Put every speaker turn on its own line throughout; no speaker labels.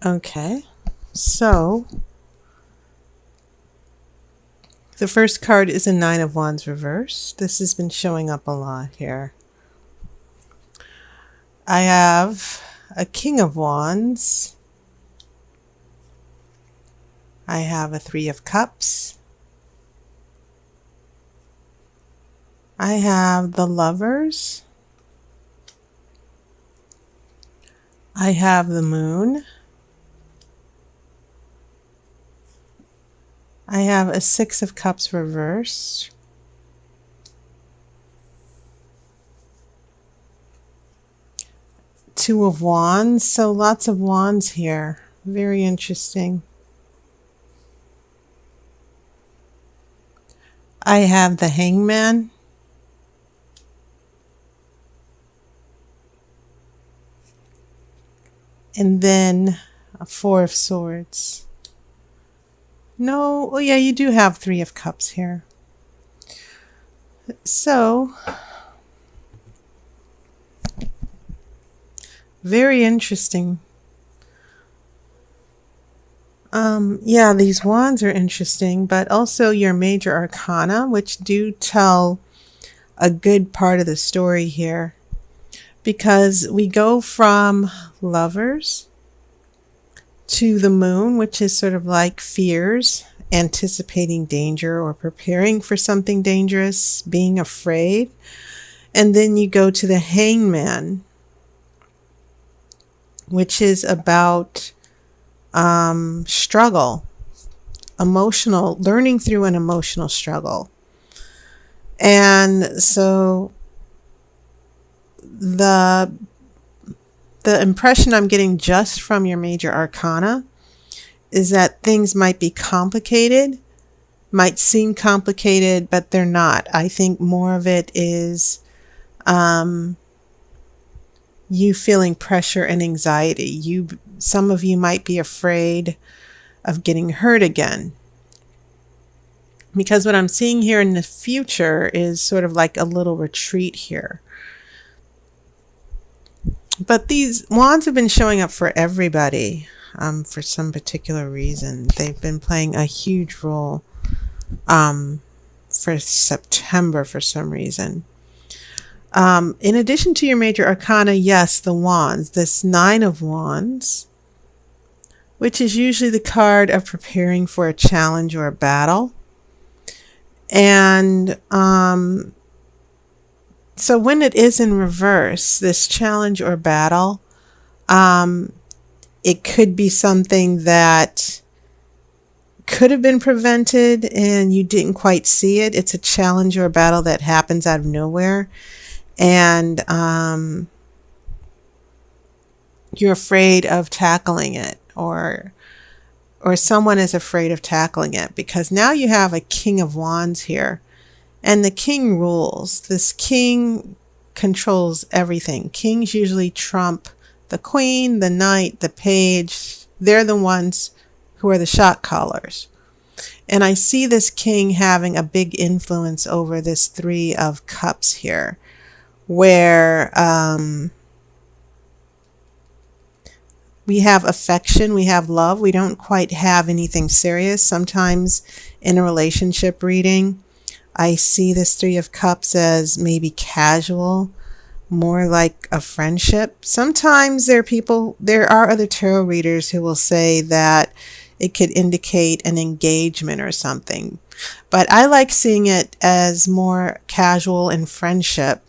Okay, so the first card is a Nine of Wands reverse. This has been showing up a lot here. I have a King of Wands. I have a Three of Cups. I have the Lovers. I have the Moon. I have a Six of Cups reversed. Two of Wands, so lots of wands here. Very interesting. I have the Hangman. And then a Four of Swords. No, oh yeah, you do have Three of Cups here. So, very interesting. Yeah, these wands are interesting, but also your major arcana, which do tell a good part of the story here. Because we go from Lovers to the Moon, which is sort of like fears, anticipating danger or preparing for something dangerous, being afraid. And then you go to the Hangman, which is about struggle, learning through an emotional struggle. And so the impression I'm getting just from your major arcana is that things might be complicated, might seem complicated, but they're not. I think more of it is you feeling pressure and anxiety. Some of you might be afraid of getting hurt again. Because what I'm seeing here in the future is sort of like a little retreat here. But these wands have been showing up for everybody for some particular reason. They've been playing a huge role for September for some reason. In addition to your major arcana, yes, the wands, this Nine of Wands, which is usually the card of preparing for a challenge or a battle. And so when it is in reverse, this challenge or battle, it could be something that could have been prevented and you didn't quite see it. It's a challenge or a battle that happens out of nowhere. And you're afraid of tackling it, or someone is afraid of tackling it, because now you have a King of Wands here. And the king rules. This king controls everything. Kings usually trump the queen, the knight, the page. They're the ones who are the shot callers. And I see this king having a big influence over this Three of Cups here, where we have affection, we have love. We don't quite have anything serious. Sometimes in a relationship reading, I see this Three of Cups as maybe casual, more like a friendship. Sometimes there are other tarot readers who will say that it could indicate an engagement or something. But I like seeing it as more casual and friendship.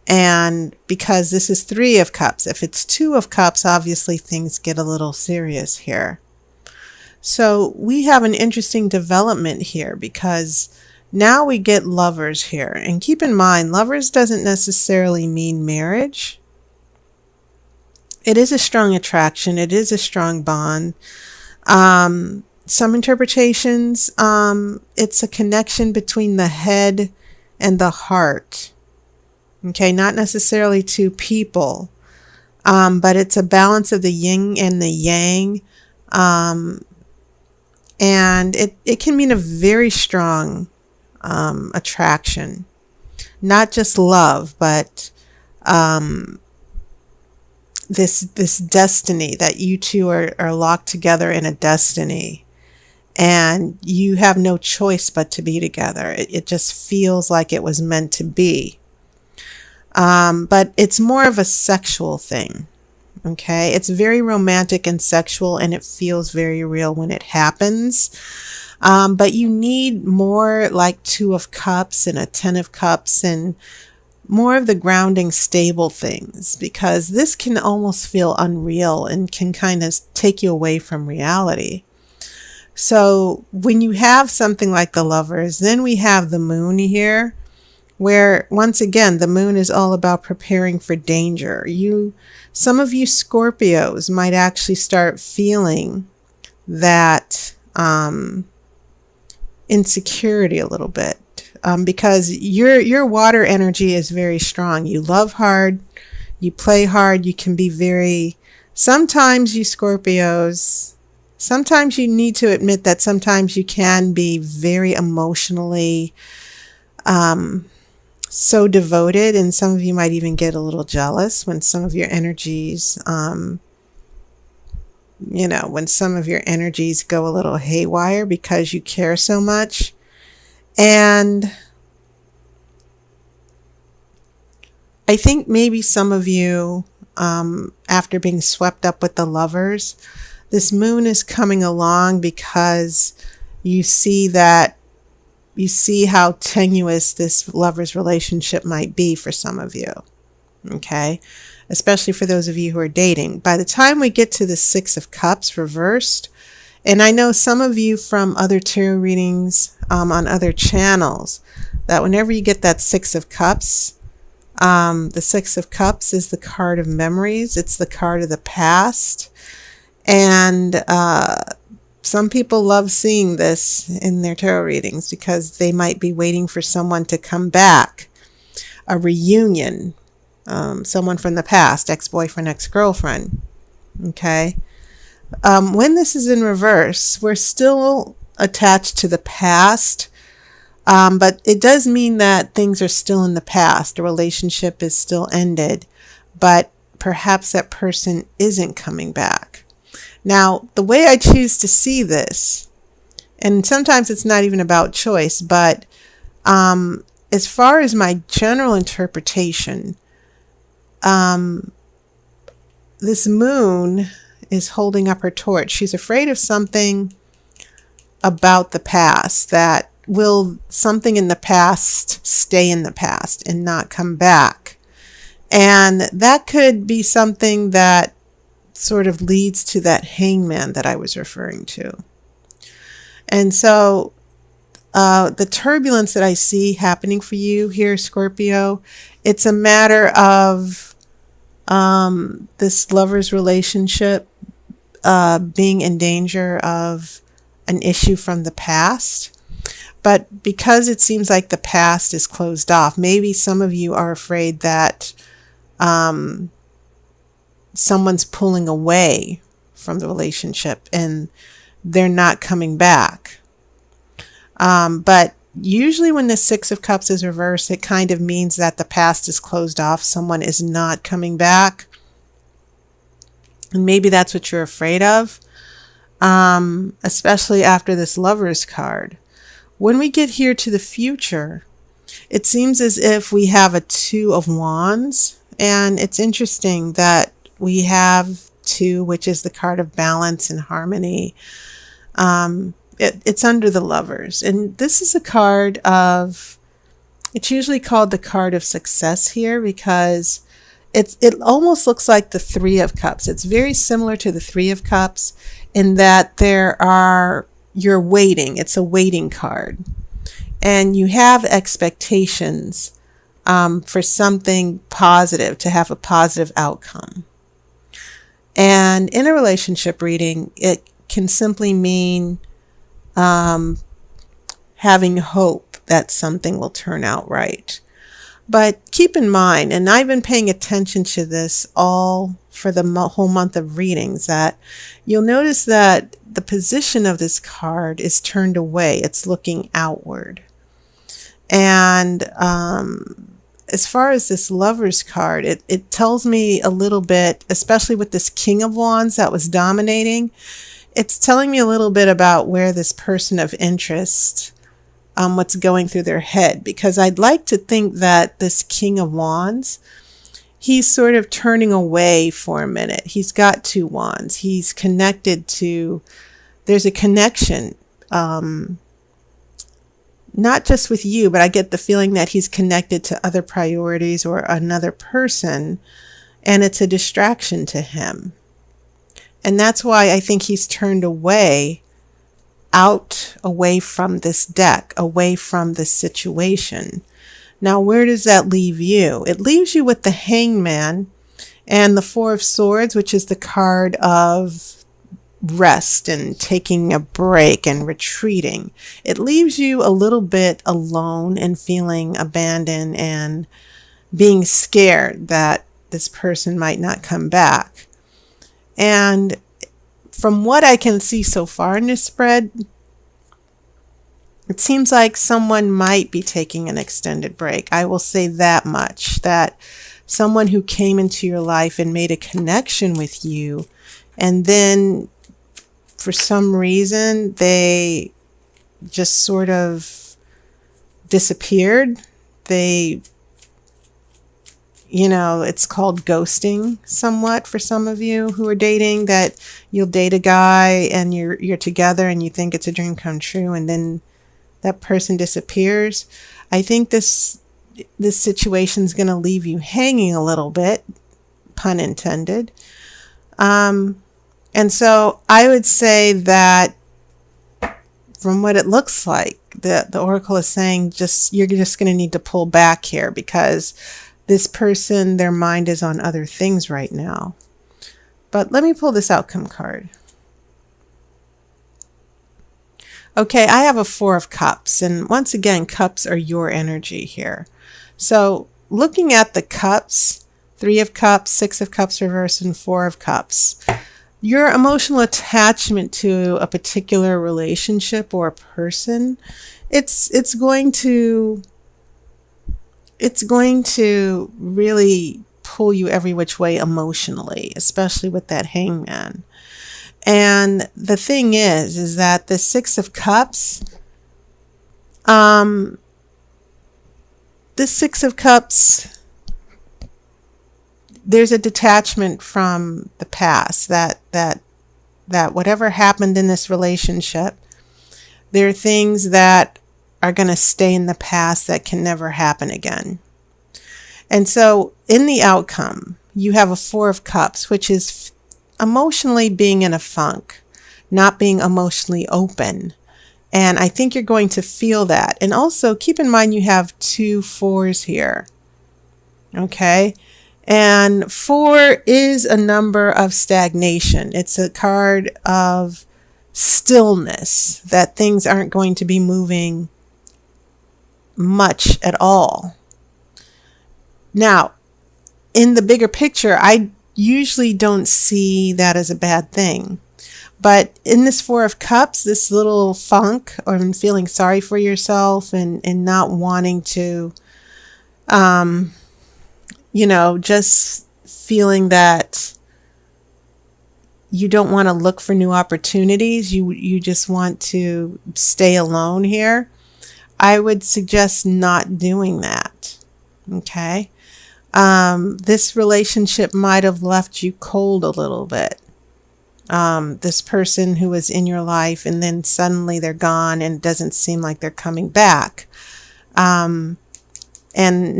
And because this is Three of Cups, if it's Two of Cups, obviously things get a little serious here. So we have an interesting development here, because now we get Lovers here. And keep in mind, Lovers doesn't necessarily mean marriage. It is a strong attraction. It is a strong bond. Some interpretations, it's a connection between the head and the heart. Okay, not necessarily two people, but it's a balance of the yin and the yang. And it can mean a very strong attraction, not just love, but this destiny that you two are locked together in a destiny, and you have no choice but to be together. It just feels like it was meant to be. But it's more of a sexual thing. Okay, it's very romantic and sexual, and it feels very real when it happens. But you need more like Two of Cups and a Ten of Cups and more of the grounding, stable things, because this can almost feel unreal and can kind of take you away from reality. So when you have something like the Lovers, then we have the Moon here, where once again, the Moon is all about preparing for danger. Some of you Scorpios might actually start feeling that insecurity a little bit. Because your water energy is very strong. You love hard, you play hard, you can be very, sometimes you Scorpios, sometimes you need to admit that sometimes you can be very emotionally so devoted, and some of you might even get a little jealous when some of your energies, when some of your energies go a little haywire because you care so much. And I think maybe some of you, after being swept up with the Lovers, this Moon is coming along because you see how tenuous this Lovers relationship might be for some of you. Okay? Especially for those of you who are dating. By the time we get to the Six of Cups reversed, and I know some of you from other tarot readings on other channels, that whenever you get that Six of Cups, the Six of Cups is the card of memories. It's the card of the past. And some people love seeing this in their tarot readings because they might be waiting for someone to come back, a reunion, someone from the past, ex-boyfriend, ex-girlfriend. Okay? When this is in reverse, we're still attached to the past, but it does mean that things are still in the past. A relationship is still ended, but perhaps that person isn't coming back. Now, the way I choose to see this, and sometimes it's not even about choice, but as far as my general interpretation, this Moon is holding up her torch. She's afraid of something about the past, that will something in the past stay in the past and not come back. And that could be something that sort of leads to that hangman that I was referring to. And so the turbulence that I see happening for you here, Scorpio, it's a matter of this Lover's relationship being in danger of an issue from the past. But because it seems like the past is closed off, maybe some of you are afraid that someone's pulling away from the relationship and they're not coming back. But usually when the Six of Cups is reversed, it kind of means that the past is closed off. Someone is not coming back. And maybe that's what you're afraid of, especially after this Lovers card. When we get here to the future, it seems as if we have a Two of Wands. And it's interesting that we have Two, which is the card of balance and harmony. It's under the Lovers. And this is a card of, it's usually called the card of success here because it almost looks like the Three of Cups. It's very similar to the Three of Cups in that you're waiting. It's a waiting card. And you have expectations for something positive, to have a positive outcome. And in a relationship reading, it can simply mean having hope that something will turn out right. But keep in mind, and I've been paying attention to this all for the whole month of readings, that you'll notice that the position of this card is turned away. It's looking outward. And as far as this Lover's card, it tells me a little bit, especially with this King of Wands that was dominating, it's telling me a little bit about where this person of interest, what's going through their head. Because I'd like to think that this King of Wands, he's sort of turning away for a minute. He's got 2 wands. He's connected to, there's a connection, not just with you, but I get the feeling that he's connected to other priorities or another person, and it's a distraction to him. And that's why I think he's turned away from this deck, away from this situation. Now, where does that leave you? It leaves you with the Hangman and the 4 of Swords, which is the card of rest and taking a break and retreating. It leaves you a little bit alone and feeling abandoned and being scared that this person might not come back. And from what I can see so far in this spread, it seems like someone might be taking an extended break. I will say that much, that someone who came into your life and made a connection with you, and then for some reason they just sort of disappeared. They, it's called ghosting somewhat for some of you who are dating, that you'll date a guy and you're together and you think it's a dream come true, and then that person disappears. I think this situation is going to leave you hanging a little bit, pun intended. And so I would say that from what it looks like, the Oracle is saying you're just going to need to pull back here, because this person, their mind is on other things right now. But let me pull this outcome card. Okay, I have a 4 of Cups, and once again, cups are your energy here. So looking at the cups, 3 of Cups, 6 of Cups reverse, and 4 of Cups, your emotional attachment to a particular relationship or a person, it's going to really pull you every which way emotionally, especially with that Hangman. And the thing is that the 6 of Cups, this 6 of Cups, there's a detachment from the past, that whatever happened in this relationship, there are things that are going to stay in the past that can never happen again. And so in the outcome, you have a 4 of Cups, which is emotionally being in a funk, not being emotionally open. And I think you're going to feel that. And also keep in mind you have 2 4s here. Okay? And 4 is a number of stagnation. It's a card of stillness, that things aren't going to be moving much at all. Now, in the bigger picture, I usually don't see that as a bad thing. But in this 4 of Cups, this little funk, or feeling sorry for yourself and not wanting to, just feeling that you don't want to look for new opportunities. You just want to stay alone here. I would suggest not doing that. Okay? This relationship might have left you cold a little bit. This person who was in your life, and then suddenly they're gone and it doesn't seem like they're coming back. And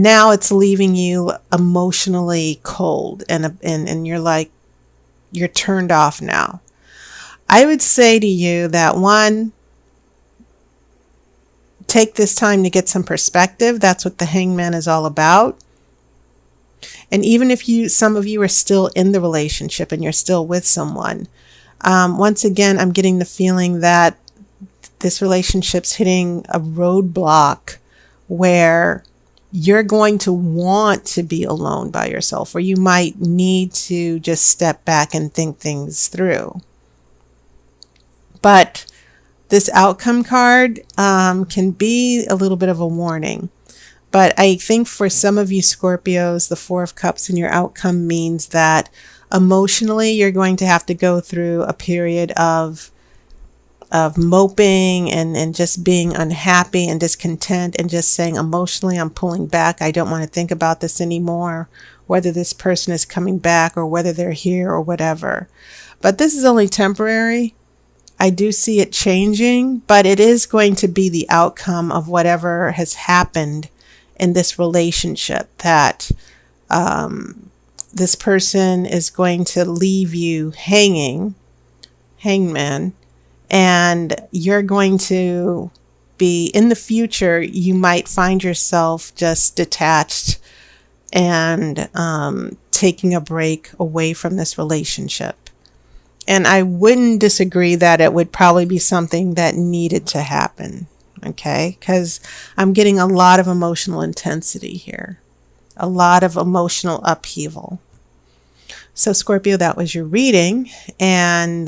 now it's leaving you emotionally cold, and you're turned off now. I would say to you that, one, take this time to get some perspective. That's what the Hangman is all about. And even if some of you are still in the relationship and you're still with someone, once again, I'm getting the feeling that this relationship's hitting a roadblock where you're going to want to be alone by yourself, or you might need to just step back and think things through. But this outcome card can be a little bit of a warning. But I think for some of you Scorpios, the Four of Cups in your outcome means that emotionally you're going to have to go through a period of moping and just being unhappy and discontent and just saying emotionally, I'm pulling back. I don't want to think about this anymore, whether this person is coming back or whether they're here or whatever. But this is only temporary. I do see it changing, but it is going to be the outcome of whatever has happened in this relationship, that this person is going to leave you hanging, hangman, and you're going to be, in the future, you might find yourself just detached and taking a break away from this relationship. And I wouldn't disagree that it would probably be something that needed to happen, okay? Because I'm getting a lot of emotional intensity here, a lot of emotional upheaval. So Scorpio, that was your reading. And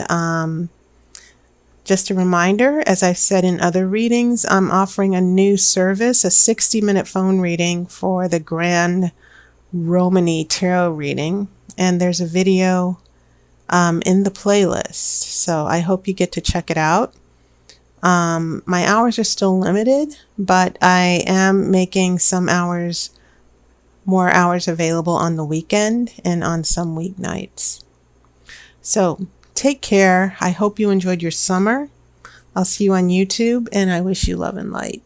just a reminder, as I've said in other readings, I'm offering a new service, a 60-minute phone reading for the Grand Romani Tarot reading. And there's a video in the playlist. So I hope you get to check it out. My hours are still limited, but I am making some hours, more hours available on the weekend and on some weeknights. So take care. I hope you enjoyed your summer. I'll see you on YouTube, and I wish you love and light.